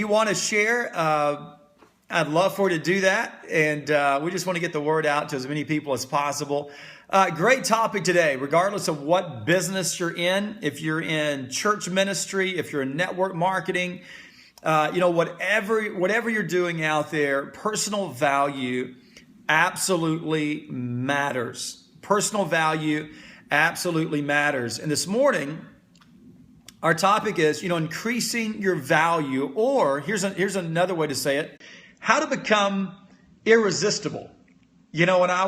You want to share, I'd love for you to do that. And we just want to get the word out to as many people as possible. Great topic today, regardless of what business you're in. If you're in church ministry, if you're in network marketing, whatever you're doing out there, personal value absolutely matters. Personal value absolutely matters. And this morning, our topic is, increasing your value, or here's another way to say it, how to become irresistible. When I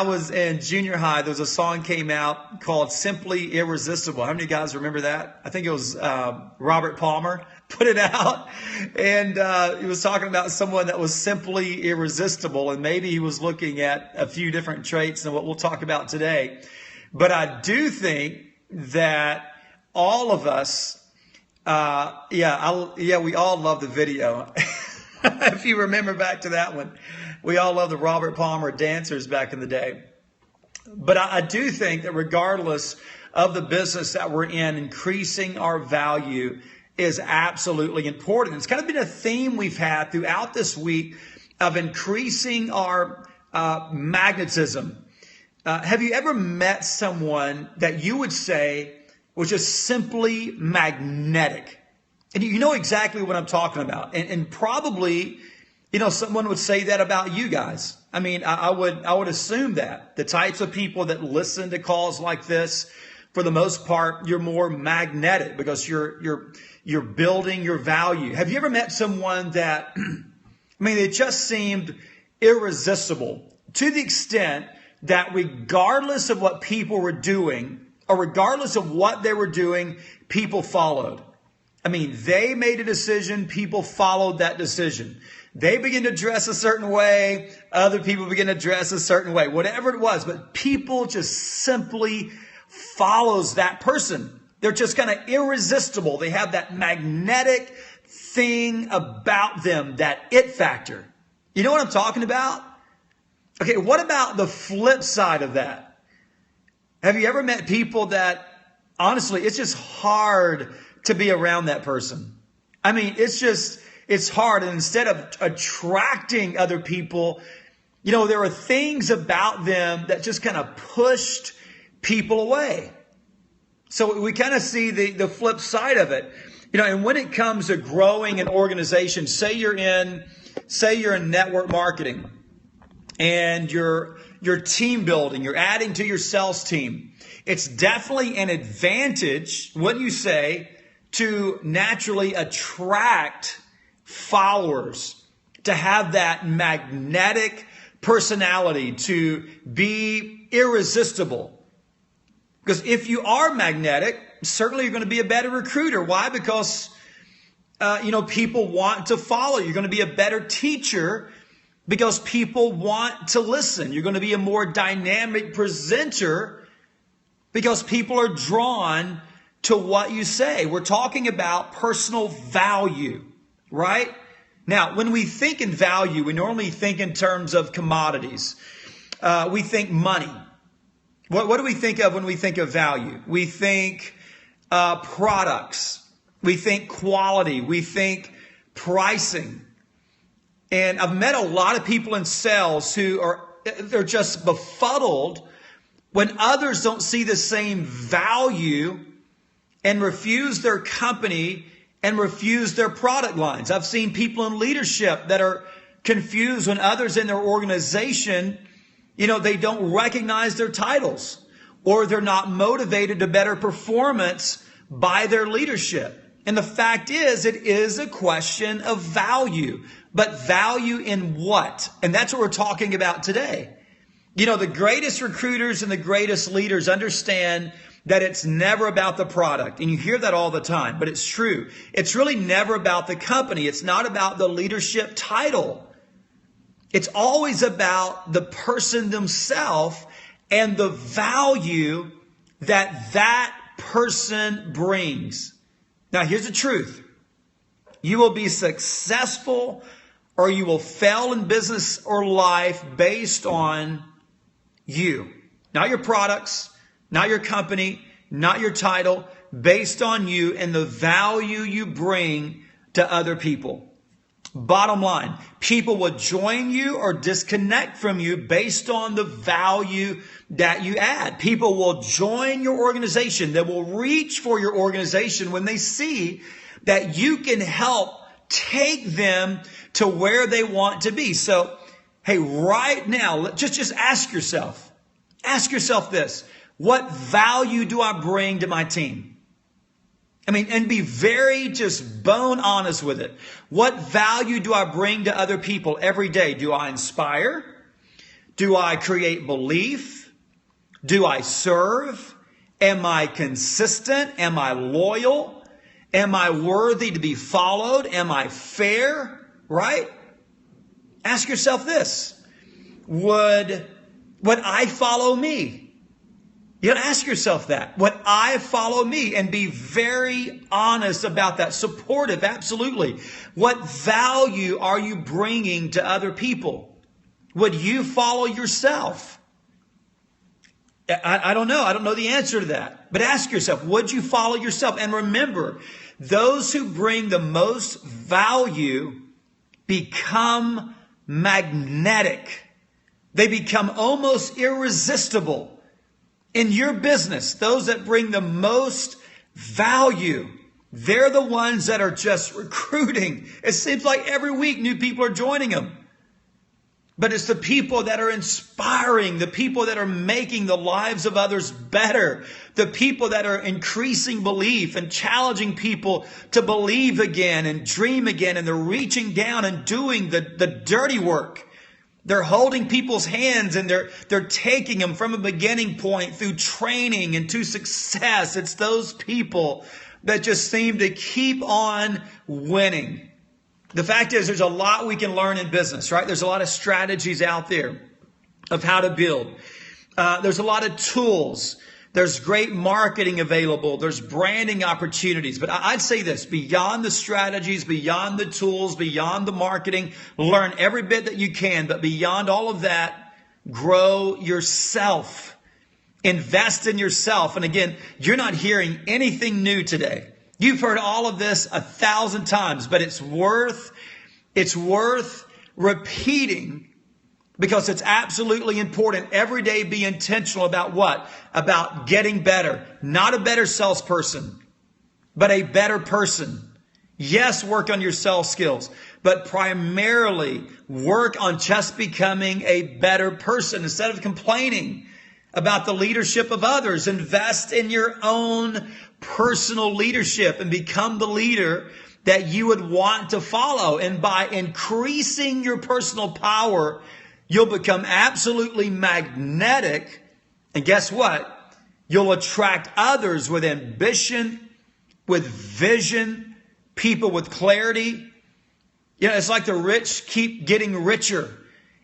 was in junior high, there was a song came out called Simply Irresistible. How many of you guys remember that? I think it was Robert Palmer put it out, and he was talking about someone that was simply irresistible, and maybe he was looking at a few different traits than what we'll talk about today. But I do think that all of us, we all love the video. If you remember back to that one, we all love the Robert Palmer dancers back in the day. But I do think that regardless of the business that we're in, increasing our value is absolutely important. It's kind of been a theme we've had throughout this week of increasing our magnetism. Have you ever met someone that you would say was just simply magnetic? And you know exactly what I'm talking about. And probably, someone would say that about you guys. I mean, I would assume that the types of people that listen to calls like this, for the most part, you're more magnetic because you're building your value. Have you ever met someone that, they just seemed irresistible to the extent that regardless of what people were doing, or regardless of what they were doing, people followed. They made a decision, people followed that decision. They began to dress a certain way, other people began to dress a certain way, whatever it was, but people just simply follows that person. They're just kind of irresistible. They have that magnetic thing about them, that it factor. You know what I'm talking about? Okay, what about the flip side of that? Have you ever met people that, honestly, it's just hard to be around that person? It's hard. And instead of attracting other people, there are things about them that just kind of pushed people away. So we kind of see the flip side of it. And when it comes to growing an organization, say you're in network marketing and you're team building, you're adding to your sales team. It's definitely an advantage, wouldn't you say, to naturally attract followers, to have that magnetic personality, to be irresistible. Because if you are magnetic, certainly you're going to be a better recruiter. Why? Because, people want to follow. You're going to be a better teacher because people want to listen. You're going to be a more dynamic presenter because people are drawn to what you say. We're talking about personal value, right? Now, when we think in value, we normally think in terms of commodities. We think money. What do we think of when we think of value? We think products. We think quality. We think pricing. And I've met a lot of people in sales they're just befuddled when others don't see the same value and refuse their company and refuse their product lines. I've seen people in leadership that are confused when others in their organization, they don't recognize their titles, or they're not motivated to better performance by their leadership. And the fact is, it is a question of value. But value in what? And that's what we're talking about today. The greatest recruiters and the greatest leaders understand that it's never about the product. And you hear that all the time, but it's true. It's really never about the company. It's not about the leadership title. It's always about the person themselves and the value that person brings. Now, here's the truth. You will be successful or you will fail in business or life based on you. Not your products, not your company, not your title, based on you and the value you bring to other people. Bottom line, people will join you or disconnect from you based on the value that you add. People will join your organization. They will reach for your organization when they see that you can help take them to where they want to be. So, hey, right now, just ask yourself this. What value do I bring to my team? And be very just bone honest with it. What value do I bring to other people every day? Do I inspire? Do I create belief? Do I serve? Am I consistent? Am I loyal? Am I worthy to be followed? Am I fair? Right? Ask yourself this. Would I follow me? You got to ask yourself that. Would I follow me? And be very honest about that. Supportive, absolutely. What value are you bringing to other people? Would you follow yourself? I don't know. I don't know the answer to that. But ask yourself, would you follow yourself? And remember, those who bring the most value become magnetic. They become almost irresistible. In your business, those that bring the most value, they're the ones that are just recruiting. It seems like every week new people are joining them. But it's the people that are inspiring, the people that are making the lives of others better, the people that are increasing belief and challenging people to believe again and dream again. And they're reaching down and doing the dirty work. They're holding people's hands and they're taking them from a beginning point through training and to success. It's those people that just seem to keep on winning. The fact is, there's a lot we can learn in business, right? There's a lot of strategies out there of how to build. There's a lot of tools. There's great marketing available. There's branding opportunities. But I'd say this, beyond the strategies, beyond the tools, beyond the marketing, learn every bit that you can. But beyond all of that, grow yourself. Invest in yourself. And again, you're not hearing anything new today. You've heard all of this 1,000 times, but it's worth repeating. Because it's absolutely important. Every day be intentional about what? About getting better. Not a better salesperson, but a better person. Yes, work on your sales skills, but primarily work on just becoming a better person. Instead of complaining about the leadership of others, invest in your own personal leadership and become the leader that you would want to follow. And by increasing your personal power, you'll become absolutely magnetic. And guess what? You'll attract others with ambition, with vision, people with clarity. It's like the rich keep getting richer.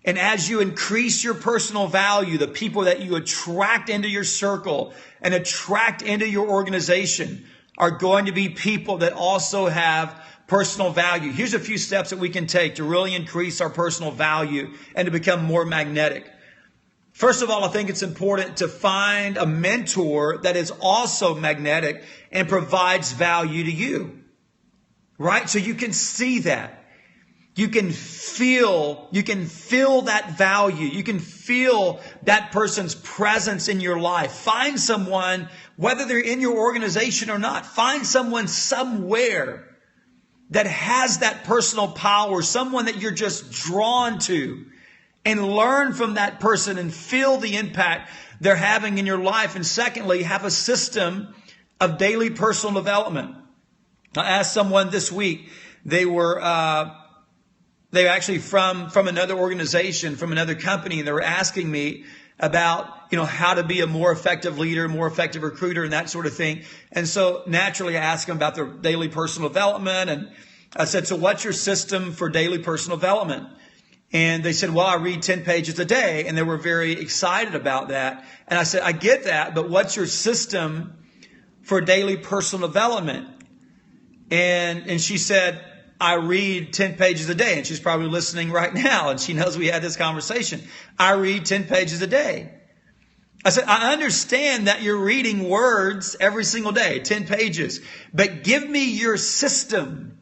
And as you increase your personal value, the people that you attract into your circle and attract into your organization are going to be people that also have personal value. Here's a few steps that we can take to really increase our personal value and to become more magnetic. First of all, I think it's important to find a mentor that is also magnetic and provides value to you. Right? So you can see that. You can feel that value. You can feel that person's presence in your life. Find someone, whether they're in your organization or not, find someone somewhere that has that personal power, someone that you're just drawn to, and learn from that person and feel the impact they're having in your life. And secondly, have a system of daily personal development. I asked someone this week, they were actually from another organization, from another company, and they were asking me about, how to be a more effective leader, more effective recruiter, and that sort of thing. And so naturally I asked them about their daily personal development. And I said, so what's your system for daily personal development? And they said, well, I read 10 pages a day. And they were very excited about that. And I said, I get that, but what's your system for daily personal development? And she said, I read 10 pages a day. And she's probably listening right now, and she knows we had this conversation. I read 10 pages a day. I said, I understand that you're reading words every single day, 10 pages, but give me your system.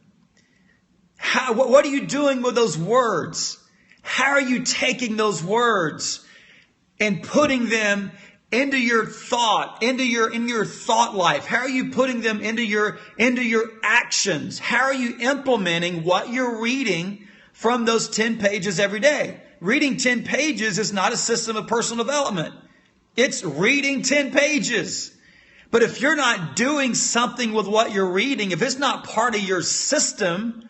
What are you doing with those words? How are you taking those words and putting them into your thought, in your thought life? How are you putting them into your actions? How are you implementing what you're reading from those 10 pages every day? Reading 10 pages is not a system of personal development. It's reading 10 pages. But if you're not doing something with what you're reading, if it's not part of your system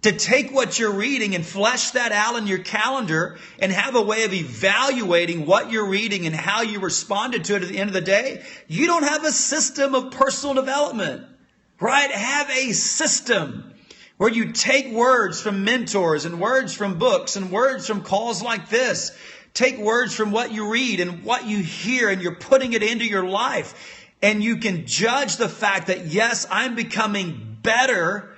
to take what you're reading and flesh that out in your calendar and have a way of evaluating what you're reading and how you responded to it at the end of the day, you don't have a system of personal development, right? Have a system where you take words from mentors and words from books and words from calls like this. Take words from what you read and what you hear, and you're putting it into your life. And you can judge the fact that, yes, I'm becoming better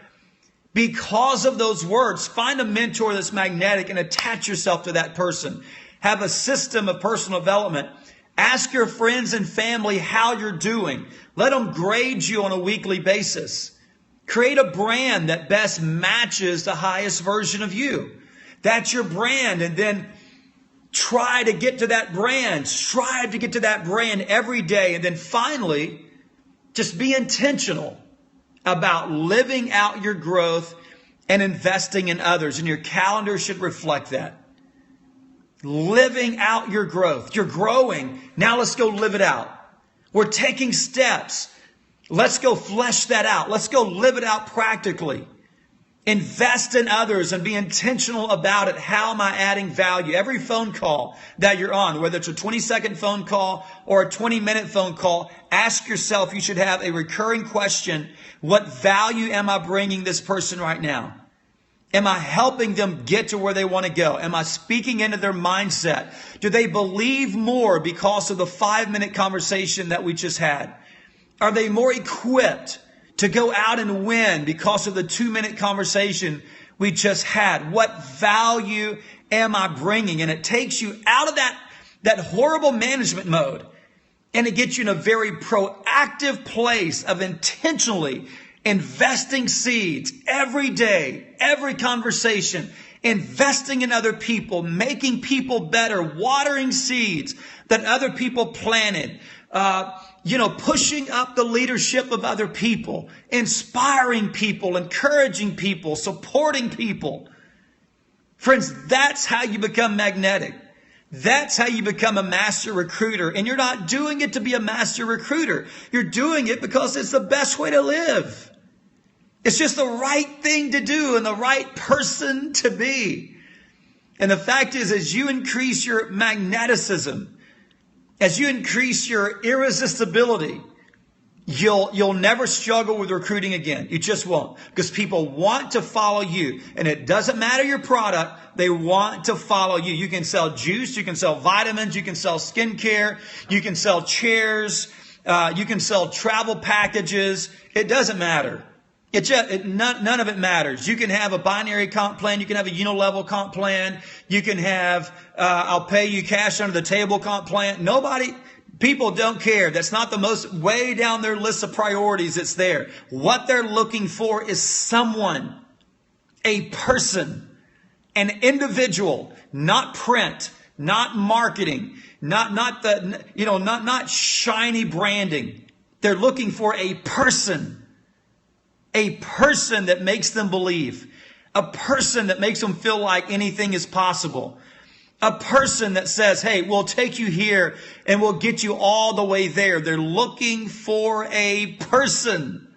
because of those words. Find a mentor that's magnetic and attach yourself to that person. Have a system of personal development. Ask your friends and family how you're doing. Let them grade you on a weekly basis. Create a brand that best matches the highest version of you. That's your brand. And then try to get to that brand. Strive to get to that brand every day. And then finally, just be intentional about living out your growth and investing in others. And your calendar should reflect that. Living out your growth. You're growing. Now let's go live it out. We're taking steps. Let's go flesh that out. Let's go live it out practically. Invest in others and be intentional about it. How am I adding value? Every phone call that you're on, whether it's a 20-second phone call or a 20-minute phone call, ask yourself, you should have a recurring question. What value am I bringing this person right now? Am I helping them get to where they want to go? Am I speaking into their mindset? Do they believe more because of the 5-minute conversation that we just had? Are they more equipped to go out and win because of the 2-minute conversation we just had? What value am I bringing? And it takes you out of that horrible management mode, and it gets you in a very proactive place of intentionally investing seeds every day, every conversation, investing in other people, making people better, watering seeds that other people planted, pushing up the leadership of other people, inspiring people, encouraging people, supporting people. Friends, that's how you become magnetic. That's how you become a master recruiter. And you're not doing it to be a master recruiter. You're doing it because it's the best way to live. It's just the right thing to do and the right person to be. And the fact is, as you increase your magneticism, as you increase your irresistibility, you'll never struggle with recruiting again. You just won't, because people want to follow you. And it doesn't matter your product. They want to follow you. You can sell juice. You can sell vitamins. You can sell skincare. You can sell chairs. You can sell travel packages. It doesn't matter. None of it matters. You can have a binary comp plan. You can have a unilevel comp plan. You can have, I'll pay you cash under the table comp plan. People don't care. That's not the most way down their list of priorities. It's there. What they're looking for is someone, a person, an individual, not print, not marketing, not shiny branding. They're looking for a person that makes them believe, a person that makes them feel like anything is possible, a person that says, hey, we'll take you here and we'll get you all the way there. They're looking for a person.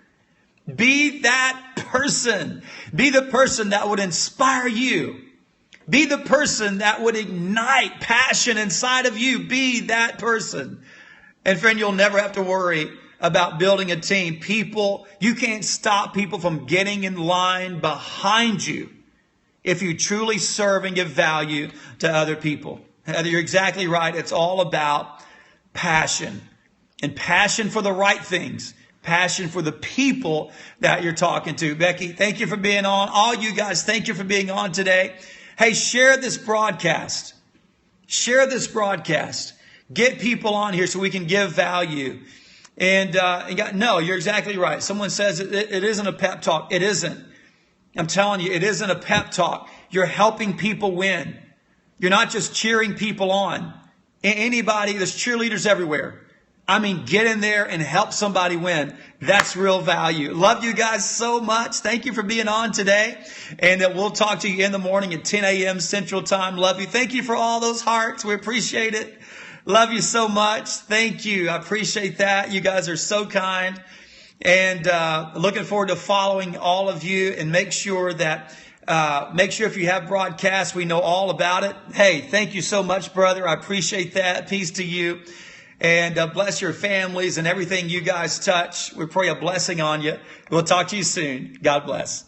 Be that person. Be the person that would inspire you. Be the person that would ignite passion inside of you. Be that person. And friend, you'll never have to worry about building a team. You can't stop people from getting in line behind you if you truly serve and give value to other people. You're exactly right. It's all about passion, and passion for the right things, passion for the people that you're talking to. Becky, thank you for being on. All you guys, thank you for being on today. Hey, share this broadcast. Share this broadcast. Get people on here so we can give value. No, you're exactly right. Someone says it isn't a pep talk. It isn't. I'm telling you, it isn't a pep talk. You're helping people win. You're not just cheering people on. Anybody, there's cheerleaders everywhere. I mean, get in there and help somebody win. That's real value. Love you guys so much. Thank you for being on today. And we'll talk to you in the morning at 10 a.m. Central Time. Love you. Thank you for all those hearts. We appreciate it. Love you so much. Thank you. I appreciate that. You guys are so kind. And looking forward to following all of you. And make sure if you have broadcasts, we know all about it. Hey, thank you so much, brother. I appreciate that. Peace to you. And bless your families and everything you guys touch. We pray a blessing on you. We'll talk to you soon. God bless.